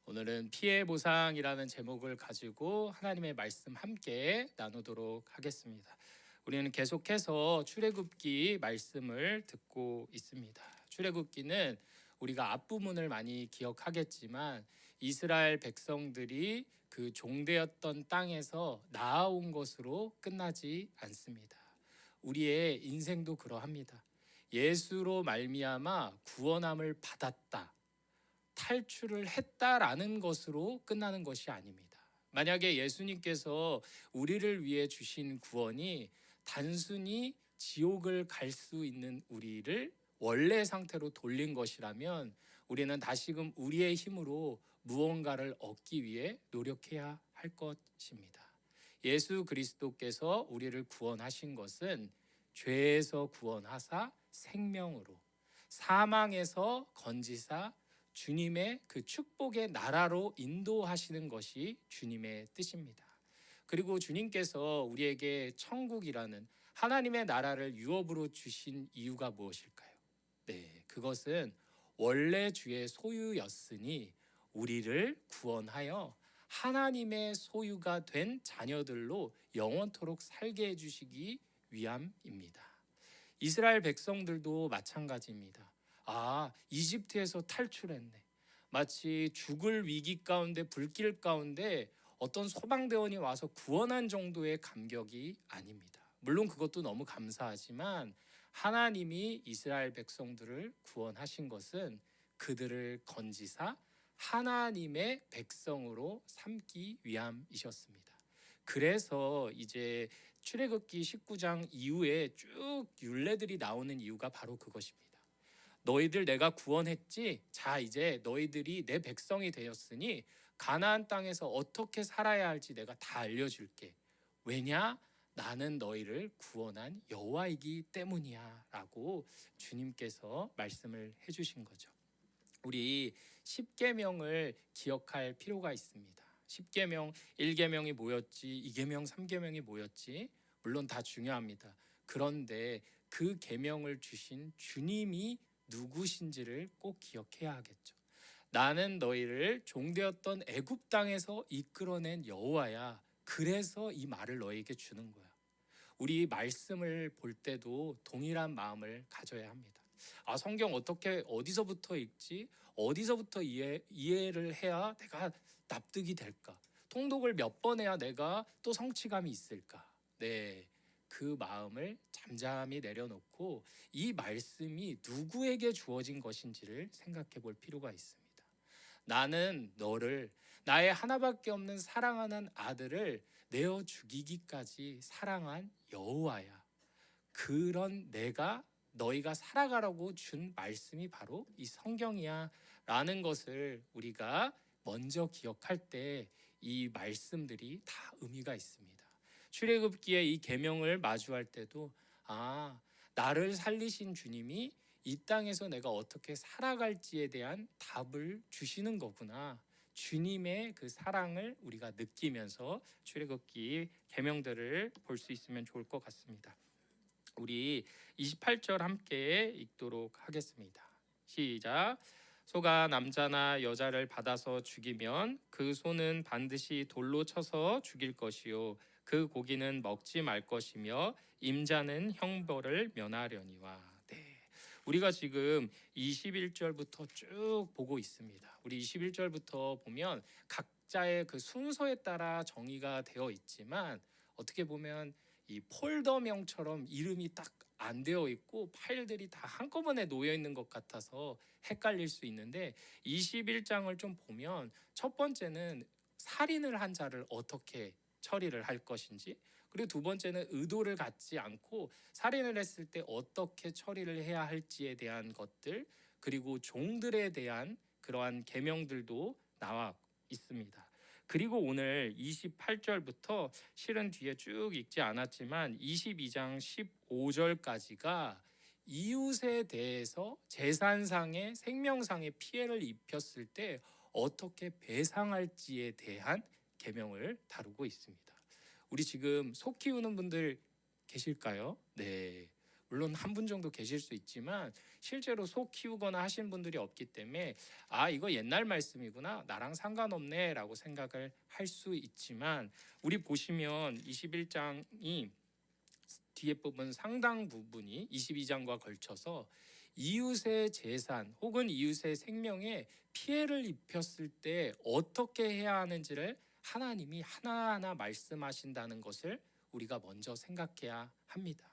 오늘은 피해 보상이라는 제목을 가지고 하나님의 말씀 함께 나누도록 하겠습니다. 우리는 계속해서 출애굽기 말씀을 듣고 있습니다. 출애굽기는 우리가 앞부분을 많이 기억하겠지만 이스라엘 백성들이 그 종되었던 땅에서 나아온 것으로 끝나지 않습니다. 우리의 인생도 그러합니다. 예수로 말미암아 구원함을 받았다, 탈출을 했다라는 것으로 끝나는 것이 아닙니다. 만약에 예수님께서 우리를 위해 주신 구원이 단순히 지옥을 갈 수 있는 우리를 원래 상태로 돌린 것이라면 우리는 다시금 우리의 힘으로 무언가를 얻기 위해 노력해야 할 것입니다. 예수 그리스도께서 우리를 구원하신 것은 죄에서 구원하사 생명으로, 사망에서 건지사 주님의 그 축복의 나라로 인도하시는 것이 주님의 뜻입니다. 그리고 주님께서 우리에게 천국이라는 하나님의 나라를 유업으로 주신 이유가 무엇일까요? 네, 그것은 원래 주의 소유였으니 우리를 구원하여 하나님의 소유가 된 자녀들로 영원토록 살게 해주시기 위함입니다. 이스라엘 백성들도 마찬가지입니다. 이집트에서 탈출했네. 마치 죽을 위기 가운데, 불길 가운데 어떤 소방대원이 와서 구원한 정도의 감격이 아닙니다. 물론 그것도 너무 감사하지만 하나님이 이스라엘 백성들을 구원하신 것은 그들을 건지사 하나님의 백성으로 삼기 위함이셨습니다. 그래서 이제 출애굽기 19장 이후에 쭉 율례들이 나오는 이유가 바로 그것입니다. 너희들 내가 구원했지? 자, 이제 너희들이 내 백성이 되었으니 가나안 땅에서 어떻게 살아야 할지 내가 다 알려줄게. 왜냐? 나는 너희를 구원한 여호와이기 때문이야 라고 주님께서 말씀을 해주신 거죠. 우리 10계명을 기억할 필요가 있습니다. 10계명, 1계명이 뭐였지? 2계명, 3계명이 뭐였지? 물론 다 중요합니다. 그런데 그 계명을 주신 주님이 누구신지를 꼭 기억해야 하겠죠. 나는 너희를 종되었던 애굽 땅에서 이끌어낸 여호와야. 그래서 이 말을 너희에게 주는 거야. 우리 말씀을 볼 때도 동일한 마음을 가져야 합니다. 성경 어떻게 어디서부터 읽지? 어디서부터 이해를 해야 내가 납득이 될까? 통독을 몇 번 해야 내가 또 성취감이 있을까? 네. 그 마음을 잠잠히 내려놓고 이 말씀이 누구에게 주어진 것인지를 생각해 볼 필요가 있습니다. 나는 너를, 나의 하나밖에 없는 사랑하는 아들을 내어 죽이기까지 사랑한 여호와야. 그런 내가 너희가 살아가라고 준 말씀이 바로 이 성경이야 라는 것을 우리가 먼저 기억할 때 이 말씀들이 다 의미가 있습니다. 출애굽기에 이 계명을 마주할 때도 나를 살리신 주님이 이 땅에서 내가 어떻게 살아갈지에 대한 답을 주시는 거구나. 주님의 그 사랑을 우리가 느끼면서 출애굽기 계명들을 볼 수 있으면 좋을 것 같습니다. 우리 28절 함께 읽도록 하겠습니다. 시작. 소가 남자나 여자를 받아서 죽이면 그 소는 반드시 돌로 쳐서 죽일 것이요 그 고기는 먹지 말 것이며 임자는 형벌을 면하려니와. 네. 우리가 지금 21절부터 쭉 보고 있습니다. 우리 21절부터 보면 각자의 그 순서에 따라 정의가 되어 있지만 어떻게 보면 이 폴더명처럼 이름이 딱 안 되어 있고 파일들이 다 한꺼번에 놓여 있는 것 같아서 헷갈릴 수 있는데 21장을 좀 보면 첫 번째는 살인을 한 자를 어떻게 처리를 할 것인지, 그리고 두 번째는 의도를 갖지 않고 살인을 했을 때 어떻게 처리를 해야 할지에 대한 것들, 그리고 종들에 대한 그러한 계명들도 나와 있습니다. 그리고 오늘 28절부터 실은 뒤에 쭉 읽지 않았지만 22장 15절까지가 이웃에 대해서 재산상의 생명상의 피해를 입혔을 때 어떻게 배상할지에 대한 계명을 다루고 있습니다. 우리 지금 소 키우는 분들 계실까요? 네. 물론 한 분 정도 계실 수 있지만 실제로 소 키우거나 하신 분들이 없기 때문에 이거 옛날 말씀이구나, 나랑 상관없네 라고 생각을 할 수 있지만, 우리 보시면 21장이 뒤에 부분 상당 부분이 22장과 걸쳐서 이웃의 재산 혹은 이웃의 생명에 피해를 입혔을 때 어떻게 해야 하는지를 하나님이 하나하나 말씀하신다는 것을 우리가 먼저 생각해야 합니다.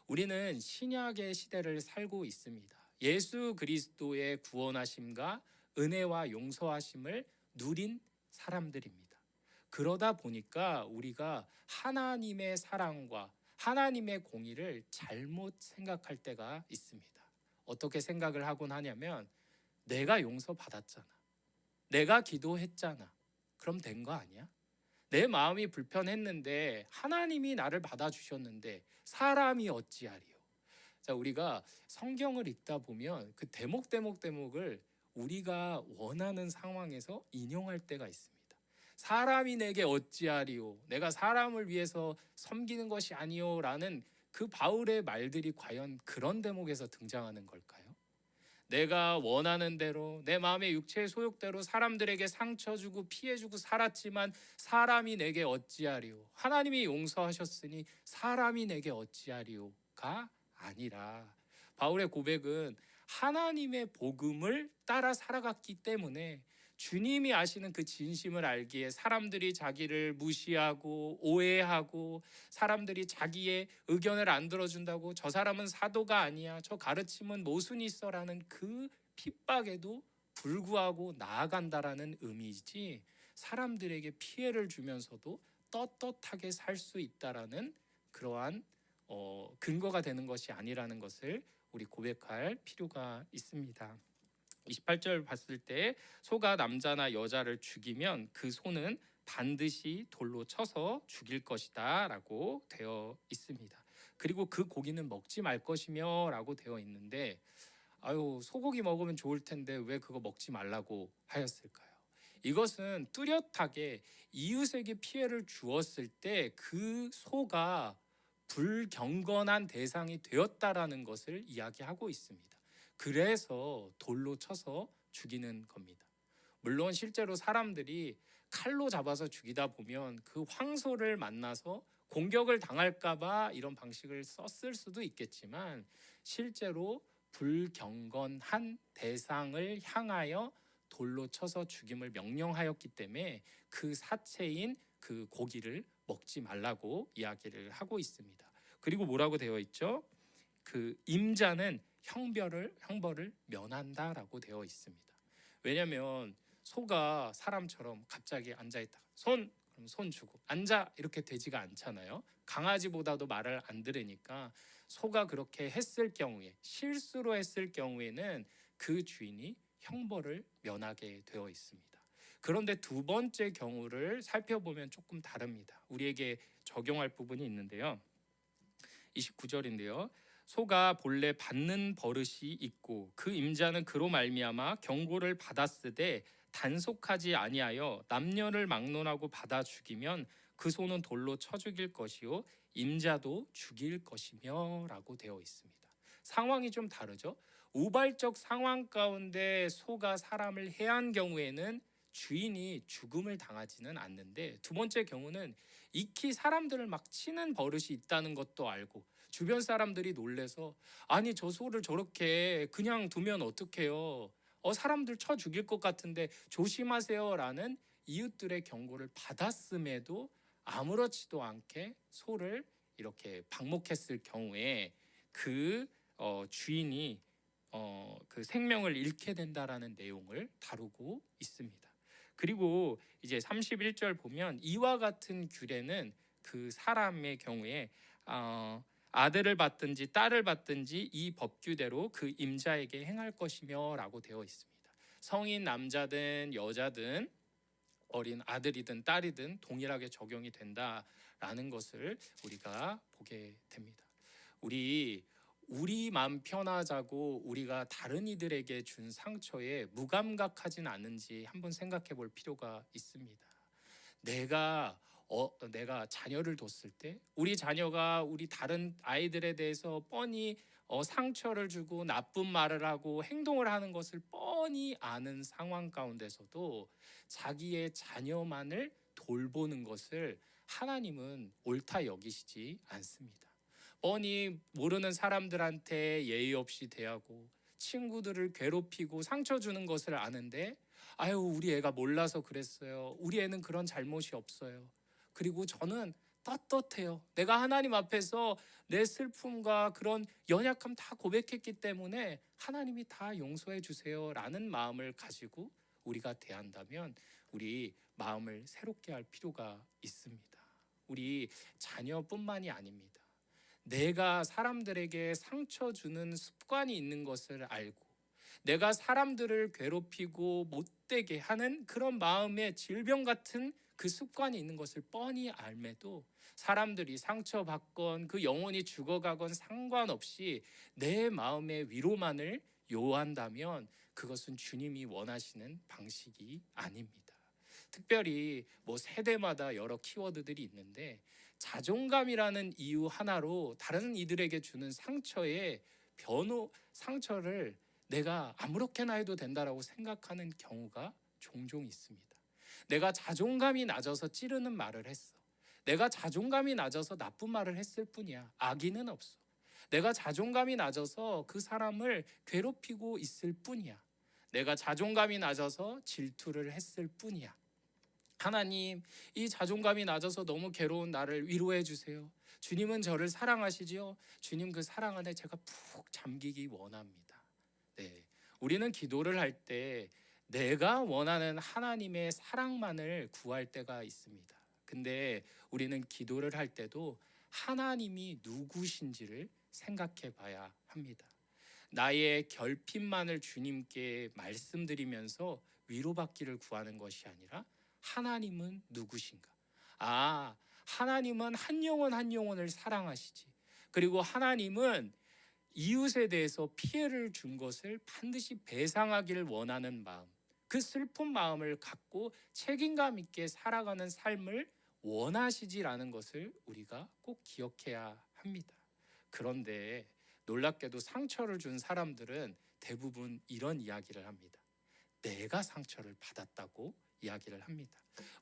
우리는 신약의 시대를 살고 있습니다. 예수 그리스도의 구원하심과 은혜와 용서하심을 누린 사람들입니다. 그러다 보니까 우리가 하나님의 사랑과 하나님의 공의를 잘못 생각할 때가 있습니다. 어떻게 생각을 하곤 하냐면, 내가 용서받았잖아, 내가 기도했잖아, 그럼 된 거 아니야? 내 마음이 불편했는데 하나님이 나를 받아주셨는데 사람이 어찌하리요? 자, 우리가 성경을 읽다 보면 그 대목을 우리가 원하는 상황에서 인용할 때가 있습니다. 사람이 내게 어찌하리요? 내가 사람을 위해서 섬기는 것이 아니요 라는 그 바울의 말들이 과연 그런 대목에서 등장하는 걸까요? 내가 원하는 대로 내 마음의 육체의 소욕대로 사람들에게 상처 주고 피해 주고 살았지만 사람이 내게 어찌하리요? 하나님이 용서하셨으니 사람이 내게 어찌하리요가 아니라, 바울의 고백은 하나님의 복음을 따라 살아갔기 때문에 주님이 아시는 그 진심을 알기에 사람들이 자기를 무시하고 오해하고, 사람들이 자기의 의견을 안 들어준다고 저 사람은 사도가 아니야, 저 가르침은 모순이 있어라는 그 핍박에도 불구하고 나아간다라는 의미이지, 사람들에게 피해를 주면서도 떳떳하게 살 수 있다라는 그러한 근거가 되는 것이 아니라는 것을 우리 고백할 필요가 있습니다. 28절 봤을 때 소가 남자나 여자를 죽이면 그 소는 반드시 돌로 쳐서 죽일 것이다 라고 되어 있습니다. 그리고 그 고기는 먹지 말 것이며 라고 되어 있는데, 소고기 먹으면 좋을 텐데 왜 그거 먹지 말라고 하였을까요? 이것은 뚜렷하게 이웃에게 피해를 주었을 때 그 소가 불경건한 대상이 되었다라는 것을 이야기하고 있습니다. 그래서 돌로 쳐서 죽이는 겁니다. 물론 실제로 사람들이 칼로 잡아서 죽이다 보면 그 황소를 만나서 공격을 당할까봐 이런 방식을 썼을 수도 있겠지만, 실제로 불경건한 대상을 향하여 돌로 쳐서 죽임을 명령하였기 때문에 그 사체인 그 고기를 먹지 말라고 이야기를 하고 있습니다. 그리고 뭐라고 되어 있죠? 그 임자는 형벌을 면한다라고 되어 있습니다. 왜냐하면 소가 사람처럼 갑자기 앉아있다가 그럼 손 주고 앉아 이렇게 되지가 않잖아요. 강아지보다도 말을 안 들으니까 소가 그렇게 했을 경우에, 실수로 했을 경우에는 그 주인이 형벌을 면하게 되어 있습니다. 그런데 두 번째 경우를 살펴보면 조금 다릅니다. 우리에게 적용할 부분이 있는데요. 29절인데요. 소가 본래 받는 버릇이 있고 그 임자는 그로 말미암아 경고를 받았으되 단속하지 아니하여 남녀를 막론하고 받아 죽이면 그 소는 돌로 쳐 죽일 것이요 임자도 죽일 것이며 라고 되어 있습니다. 상황이 좀 다르죠. 우발적 상황 가운데 소가 사람을 해한 경우에는 주인이 죽음을 당하지는 않는데, 두 번째 경우는 익히 사람들을 막 치는 버릇이 있다는 것도 알고 주변 사람들이 놀래서 아니 저 소를 저렇게 그냥 두면 어떡해요, 사람들 쳐 죽일 것 같은데 조심하세요 라는 이웃들의 경고를 받았음에도 아무렇지도 않게 소를 이렇게 방목했을 경우에 그 주인이 그 생명을 잃게 된다라는 내용을 다루고 있습니다. 그리고 이제 31절 보면 이와 같은 규례는 그 사람의 경우에 아들을 받든지 딸을 받든지 이 법규대로 그 임자에게 행할 것이며 라고 되어 있습니다. 성인 남자든 여자든 어린 아들이든 딸이든 동일하게 적용이 된다라는 것을 우리가 보게 됩니다. 우리 마음 편하자고 우리가 다른 이들에게 준 상처에 무감각하진 않은지 한번 생각해 볼 필요가 있습니다. 내가 내가 자녀를 뒀을 때 우리 자녀가 우리 다른 아이들에 대해서 뻔히 상처를 주고 나쁜 말을 하고 행동을 하는 것을 뻔히 아는 상황 가운데서도 자기의 자녀만을 돌보는 것을 하나님은 옳다 여기시지 않습니다. 뻔히 모르는 사람들한테 예의 없이 대하고 친구들을 괴롭히고 상처 주는 것을 아는데 아유 우리 애가 몰라서 그랬어요. 우리 애는 그런 잘못이 없어요. 그리고 저는 떳떳해요. 내가 하나님 앞에서 내 슬픔과 그런 연약함 다 고백했기 때문에 하나님이 다 용서해 주세요라는 마음을 가지고 우리가 대한다면 우리 마음을 새롭게 할 필요가 있습니다. 우리 자녀뿐만이 아닙니다. 내가 사람들에게 상처 주는 습관이 있는 것을 알고 내가 사람들을 괴롭히고 못되게 하는 그런 마음의 질병 같은 그 습관이 있는 것을 뻔히 알매도 사람들이 상처받건 그 영혼이 죽어가건 상관없이 내 마음의 위로만을 요한다면 그것은 주님이 원하시는 방식이 아닙니다. 특별히 세대마다 여러 키워드들이 있는데 자존감이라는 이유 하나로 다른 이들에게 주는 상처를 내가 아무렇게나 해도 된다라고 생각하는 경우가 종종 있습니다. 내가 자존감이 낮아서 찌르는 말을 했어. 내가 자존감이 낮아서 나쁜 말을 했을 뿐이야. 악의는 없어. 내가 자존감이 낮아서 그 사람을 괴롭히고 있을 뿐이야. 내가 자존감이 낮아서 질투를 했을 뿐이야. 하나님, 이 자존감이 낮아서 너무 괴로운 나를 위로해 주세요. 주님은 저를 사랑하시지요? 주님 그 사랑 안에 제가 푹 잠기기 원합니다. 네, 우리는 기도를 할 때 내가 원하는 하나님의 사랑만을 구할 때가 있습니다. 근데 우리는 기도를 할 때도 하나님이 누구신지를 생각해 봐야 합니다. 나의 결핍만을 주님께 말씀드리면서 위로받기를 구하는 것이 아니라 하나님은 누구신가? 하나님은 한 영혼 한 영혼을 사랑하시지. 그리고 하나님은 이웃에 대해서 피해를 준 것을 반드시 배상하기를 원하는 마음, 그 슬픈 마음을 갖고 책임감 있게 살아가는 삶을 원하시지라는 것을 우리가 꼭 기억해야 합니다. 그런데 놀랍게도 상처를 준 사람들은 대부분 이런 이야기를 합니다. 내가 상처를 받았다고 이야기를 합니다.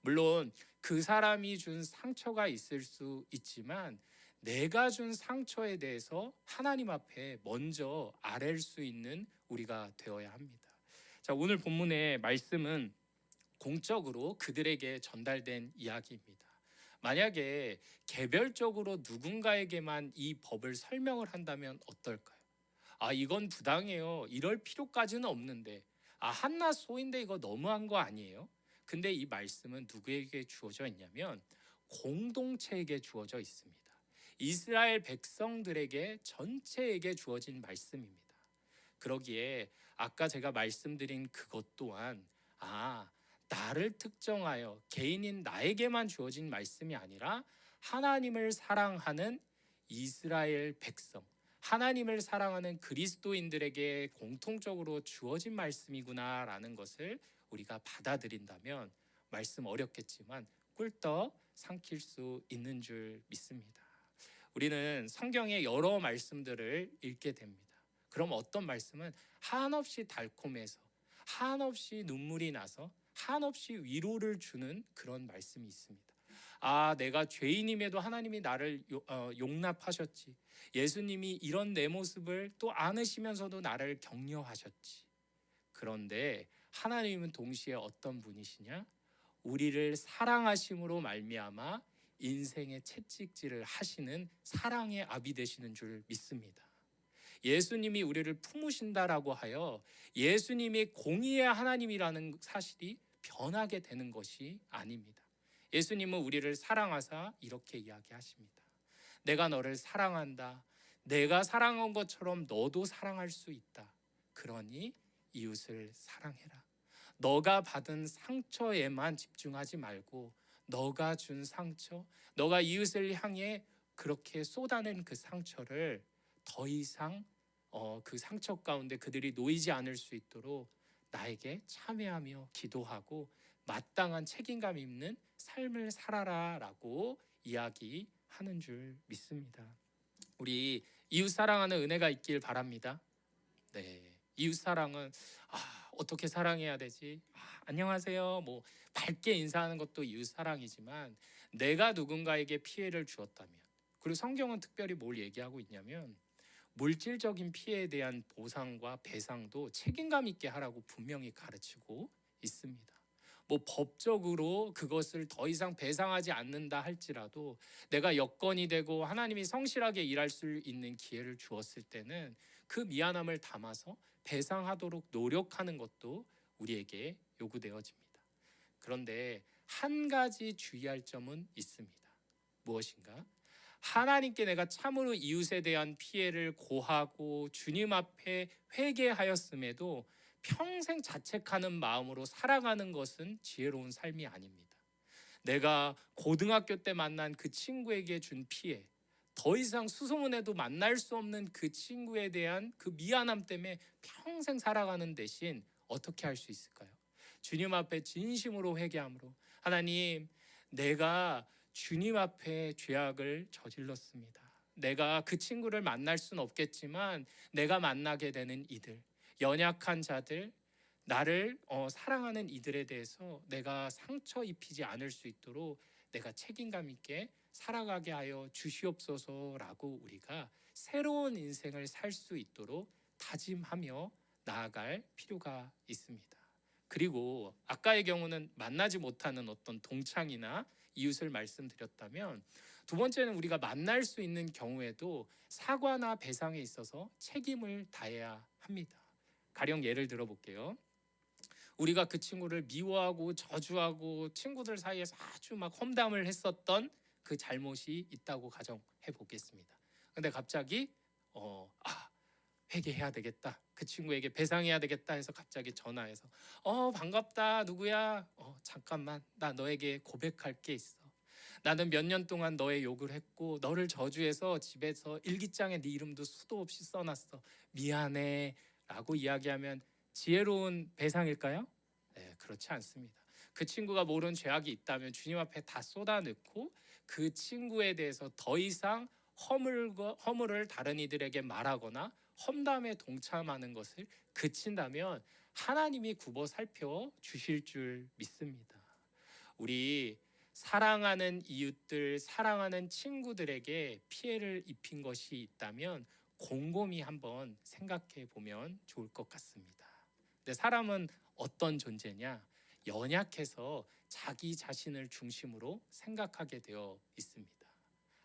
물론 그 사람이 준 상처가 있을 수 있지만 내가 준 상처에 대해서 하나님 앞에 먼저 아랠 수 있는 우리가 되어야 합니다. 자, 오늘 본문의 말씀은 공적으로 그들에게 전달된 이야기입니다. 만약에 개별적으로 누군가에게만 이 법을 설명을 한다면 어떨까요? 이건 부당해요. 이럴 필요까지는 없는데. 한낱 소인데 이거 너무한 거 아니에요? 근데 이 말씀은 누구에게 주어져 있냐면 공동체에게 주어져 있습니다. 이스라엘 백성들에게 전체에게 주어진 말씀입니다. 그러기에 아까 제가 말씀드린 그것 또한 나를 특정하여 개인인 나에게만 주어진 말씀이 아니라 하나님을 사랑하는 이스라엘 백성, 하나님을 사랑하는 그리스도인들에게 공통적으로 주어진 말씀이구나라는 것을 우리가 받아들인다면 말씀 어렵겠지만 꿀떡 삼킬 수 있는 줄 믿습니다. 우리는 성경의 여러 말씀들을 읽게 됩니다. 그럼 어떤 말씀은 한없이 달콤해서 한없이 눈물이 나서 한없이 위로를 주는 그런 말씀이 있습니다. 내가 죄인임에도 하나님이 나를 용납하셨지. 예수님이 이런 내 모습을 또 안으시면서도 나를 격려하셨지. 그런데 하나님은 동시에 어떤 분이시냐? 우리를 사랑하심으로 말미암아 인생의 채찍질을 하시는 사랑의 아비 되시는 줄 믿습니다. 예수님이 우리를 품으신다라고 하여 예수님이 공의의 하나님이라는 사실이 변하게 되는 것이 아닙니다. 예수님은 우리를 사랑하사 이렇게 이야기하십니다. 내가 너를 사랑한다. 내가 사랑한 것처럼 너도 사랑할 수 있다. 그러니 이웃을 사랑해라. 너가 받은 상처에만 집중하지 말고 너가 준 상처, 너가 이웃을 향해 그렇게 쏟아낸 그 상처를 더 이상 그 상처 가운데 그들이 놓이지 않을 수 있도록 나에게 참여하며 기도하고 마땅한 책임감 있는 삶을 살아라라고 이야기하는 줄 믿습니다. 우리 이웃 사랑하는 은혜가 있길 바랍니다. 네, 이웃 사랑은 어떻게 사랑해야 되지? 안녕하세요. 뭐 밝게 인사하는 것도 이웃 사랑이지만 내가 누군가에게 피해를 주었다면, 그리고 성경은 특별히 뭘 얘기하고 있냐면 물질적인 피해에 대한 보상과 배상도 책임감 있게 하라고 분명히 가르치고 있습니다. 뭐 법적으로 그것을 더 이상 배상하지 않는다 할지라도 내가 여건이 되고 하나님이 성실하게 일할 수 있는 기회를 주었을 때는 그 미안함을 담아서 배상하도록 노력하는 것도 우리에게 요구되어집니다. 그런데 한 가지 주의할 점은 있습니다. 무엇인가? 하나님께 내가 참으로 이웃에 대한 피해를 고하고 주님 앞에 회개하였음에도 평생 자책하는 마음으로 살아가는 것은 지혜로운 삶이 아닙니다. 내가 고등학교 때 만난 그 친구에게 준 피해, 더 이상 수소문해도 만날 수 없는 그 친구에 대한 그 미안함 때문에 평생 살아가는 대신 어떻게 할 수 있을까요? 주님 앞에 진심으로 회개함으로, 하나님, 내가 주님 앞에 죄악을 저질렀습니다. 내가 그 친구를 만날 수는 없겠지만 내가 만나게 되는 이들, 연약한 자들, 나를 사랑하는 이들에 대해서 내가 상처 입히지 않을 수 있도록 내가 책임감 있게 살아가게 하여 주시옵소서라고 우리가 새로운 인생을 살 수 있도록 다짐하며 나아갈 필요가 있습니다. 그리고 아까의 경우는 만나지 못하는 어떤 동창이나 이웃을 말씀드렸다면, 두 번째는 우리가 만날 수 있는 경우에도 사과나 배상에 있어서 책임을 다해야 합니다. 가령 예를 들어 볼게요. 우리가 그 친구를 미워하고 저주하고 친구들 사이에서 아주 막 험담을 했었던 그 잘못이 있다고 가정해 보겠습니다. 근데 갑자기 회개해야 되겠다, 그 친구에게 배상해야 되겠다 해서 갑자기 전화해서 반갑다, 누구야? 잠깐만, 나 너에게 고백할 게 있어. 나는 몇 년 동안 너의 욕을 했고 너를 저주해서 집에서 일기장에 네 이름도 수도 없이 써놨어. 미안해 라고 이야기하면 지혜로운 배상일까요? 네, 그렇지 않습니다. 그 친구가 모르는 죄악이 있다면 주님 앞에 다 쏟아넣고 그 친구에 대해서 더 이상 허물을 다른 이들에게 말하거나 험담에 동참하는 것을 그친다면 하나님이 굽어 살펴 주실 줄 믿습니다. 우리 사랑하는 이웃들, 사랑하는 친구들에게 피해를 입힌 것이 있다면 곰곰이 한번 생각해 보면 좋을 것 같습니다. 근데 사람은 어떤 존재냐? 연약해서 자기 자신을 중심으로 생각하게 되어 있습니다.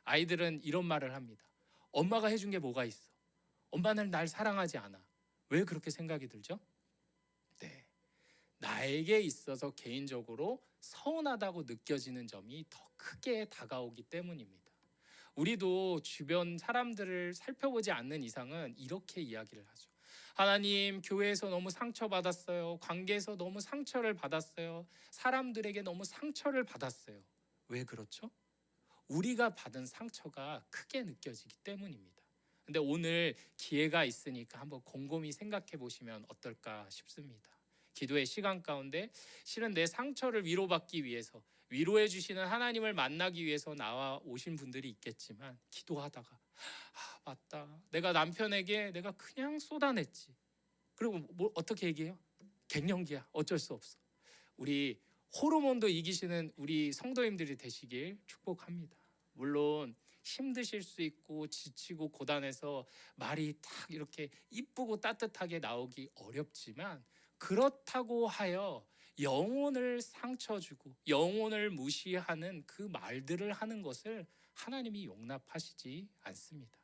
아이들은 이런 말을 합니다. 엄마가 해준 게 뭐가 있어? 엄마는 날 사랑하지 않아. 왜 그렇게 생각이 들죠? 네, 나에게 있어서 개인적으로 서운하다고 느껴지는 점이 더 크게 다가오기 때문입니다. 우리도 주변 사람들을 살펴보지 않는 이상은 이렇게 이야기를 하죠. 하나님, 교회에서 너무 상처받았어요. 관계에서 너무 상처를 받았어요. 사람들에게 너무 상처를 받았어요. 왜 그렇죠? 우리가 받은 상처가 크게 느껴지기 때문입니다. 근데 오늘 기회가 있으니까 한번 곰곰이 생각해 보시면 어떨까 싶습니다. 기도의 시간 가운데 실은 내 상처를 위로받기 위해서, 위로해 주시는 하나님을 만나기 위해서 나와 오신 분들이 있겠지만, 기도하다가 맞다, 내가 남편에게 내가 그냥 쏟아냈지. 그리고 뭐 어떻게 얘기해요? 갱년기야, 어쩔 수 없어. 우리 호르몬도 이기시는 우리 성도님들이 되시길 축복합니다. 물론 힘드실 수 있고 지치고 고단해서 말이 딱 이렇게 이쁘고 따뜻하게 나오기 어렵지만, 그렇다고 하여 영혼을 상처 주고 영혼을 무시하는 그 말들을 하는 것을 하나님이 용납하시지 않습니다.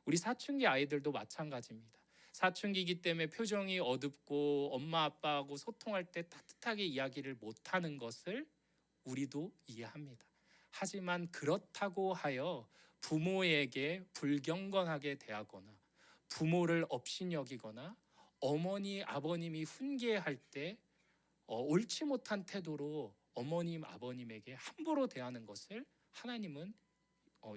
우리 사춘기 아이들도 마찬가지입니다. 사춘기이기 때문에 표정이 어둡고 엄마 아빠하고 소통할 때 따뜻하게 이야기를 못하는 것을 우리도 이해합니다. 하지만 그렇다고 하여 부모에게 불경건하게 대하거나 부모를 업신여기거나 어머니 아버님이 훈계할 때 옳지 못한 태도로 어머님 아버님에게 함부로 대하는 것을 하나님은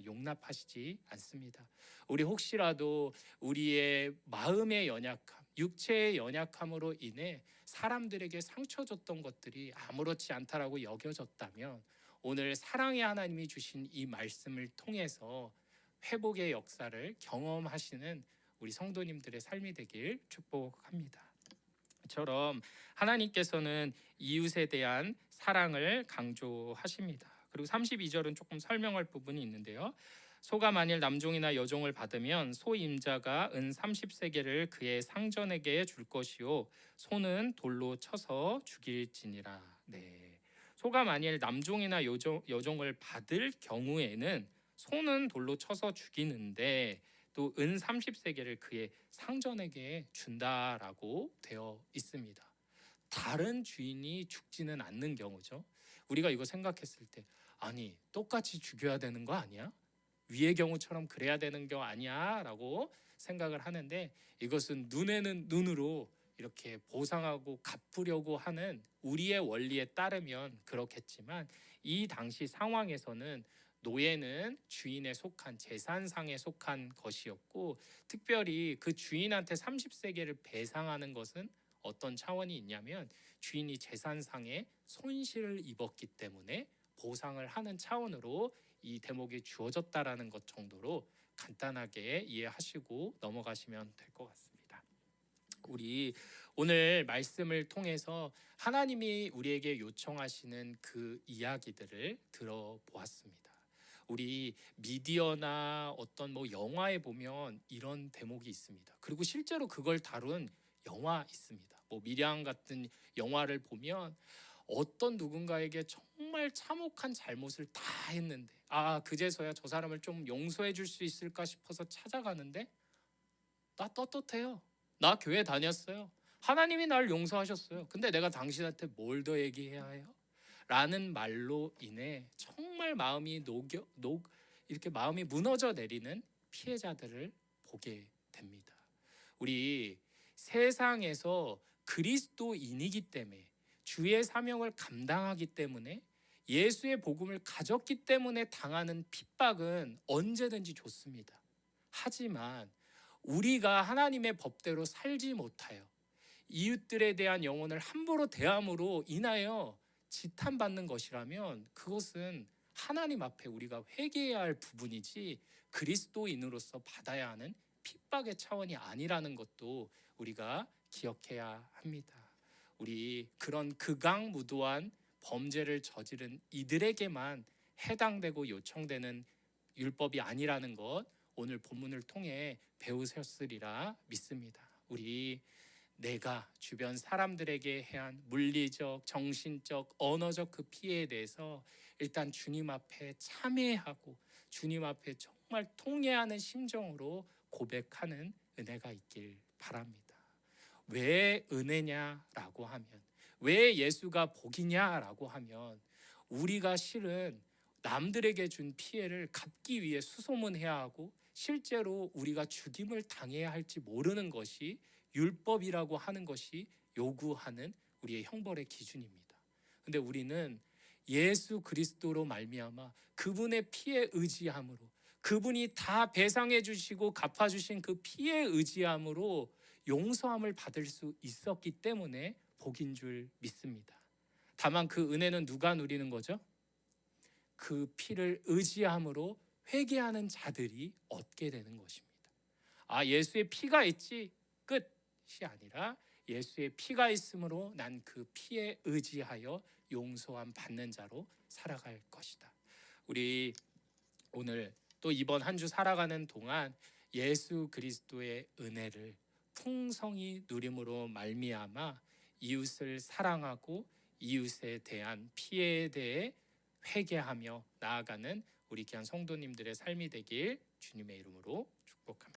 용납하시지 않습니다. 우리 혹시라도 우리의 마음의 연약함, 육체의 연약함으로 인해 사람들에게 상처 줬던 것들이 아무렇지 않다라고 여겨졌다면 오늘 사랑의 하나님이 주신 이 말씀을 통해서 회복의 역사를 경험하시는 우리 성도님들의 삶이 되길 축복합니다. 처럼 하나님께서는 이웃에 대한 사랑을 강조하십니다. 그리고 32절은 조금 설명할 부분이 있는데요. 소가 만일 남종이나 여종을 받으면 소 임자가 은 30세겔을 그의 상전에게 줄 것이요 소는 돌로 쳐서 죽일지니라. 네. 소가 만일 남종이나 여종을 받을 경우에는 소는 돌로 쳐서 죽이는데 또 은 30세겔을 그의 상전에게 준다라고 되어 있습니다. 다른 주인이 죽지는 않는 경우죠. 우리가 이거 생각했을 때 아니 똑같이 죽여야 되는 거 아니야? 위의 경우처럼 그래야 되는 거 아니야? 라고 생각을 하는데 이것은 눈에는 눈으로 이렇게 보상하고 갚으려고 하는 우리의 원리에 따르면 그렇겠지만 이 당시 상황에서는 노예는 주인에 속한 재산상에 속한 것이었고 특별히 그 주인한테 30세겔을 배상하는 것은 어떤 차원이 있냐면 주인이 재산상의 손실을 입었기 때문에 보상을 하는 차원으로 이 대목이 주어졌다라는 것 정도로 간단하게 이해하시고 넘어가시면 될 것 같습니다. 우리 오늘 말씀을 통해서 하나님이 우리에게 요청하시는 그 이야기들을 들어보았습니다. 우리 미디어나 어떤 영화에 보면 이런 대목이 있습니다. 그리고 실제로 그걸 다룬 영화 있습니다. 미량 같은 영화를 보면 어떤 누군가에게 정말 참혹한 잘못을 다 했는데 그제서야 저 사람을 좀 용서해 줄 수 있을까 싶어서 찾아가는데 나 떳떳해요. 나 교회 다녔어요. 하나님이 날 용서하셨어요. 근데 내가 당신한테 뭘 더 얘기해야 해요? 라는 말로 인해 정말 마음이 이렇게 마음이 무너져 내리는 피해자들을 보게 됩니다. 우리 세상에서 그리스도인이기 때문에 주의 사명을 감당하기 때문에 예수의 복음을 가졌기 때문에 당하는 핍박은 언제든지 좋습니다. 하지만 우리가 하나님의 법대로 살지 못하여 이웃들에 대한 영혼을 함부로 대함으로 인하여 지탄받는 것이라면 그것은 하나님 앞에 우리가 회개해야 할 부분이지 그리스도인으로서 받아야 하는 핍박의 차원이 아니라는 것도 우리가 기억해야 합니다. 우리 그런 극악무도한 범죄를 저지른 이들에게만 해당되고 요청되는 율법이 아니라는 것 오늘 본문을 통해 배우셨으리라 믿습니다. 우리 내가 주변 사람들에게 해한 물리적, 정신적, 언어적 그 피해에 대해서 일단 주님 앞에 참회하고 주님 앞에 정말 통회하는 심정으로 고백하는 은혜가 있길 바랍니다. 왜 은혜냐라고 하면, 왜 예수가 복이냐라고 하면 우리가 실은 남들에게 준 피해를 갚기 위해 수소문해야 하고 실제로 우리가 죽임을 당해야 할지 모르는 것이 율법이라고 하는 것이 요구하는 우리의 형벌의 기준입니다. 근데 우리는 예수 그리스도로 말미암아 그분의 피에 의지함으로 그분이 다 배상해 주시고 갚아 주신 그 피에 의지함으로 용서함을 받을 수 있었기 때문에 복인 줄 믿습니다. 다만 그 은혜는 누가 누리는 거죠? 그 피를 의지함으로 회개하는 자들이 얻게 되는 것입니다. 예수의 피가 있지 끝이 아니라 예수의 피가 있으므로 난 그 피에 의지하여 용서함 받는 자로 살아갈 것이다. 우리 오늘 또 이번 한 주 살아가는 동안 예수 그리스도의 은혜를 풍성히 누림으로 말미암아 이웃을 사랑하고 이웃에 대한 피해에 대해 회개하며 나아가는 우리 귀한 성도님들의 삶이 되길 주님의 이름으로 축복합니다.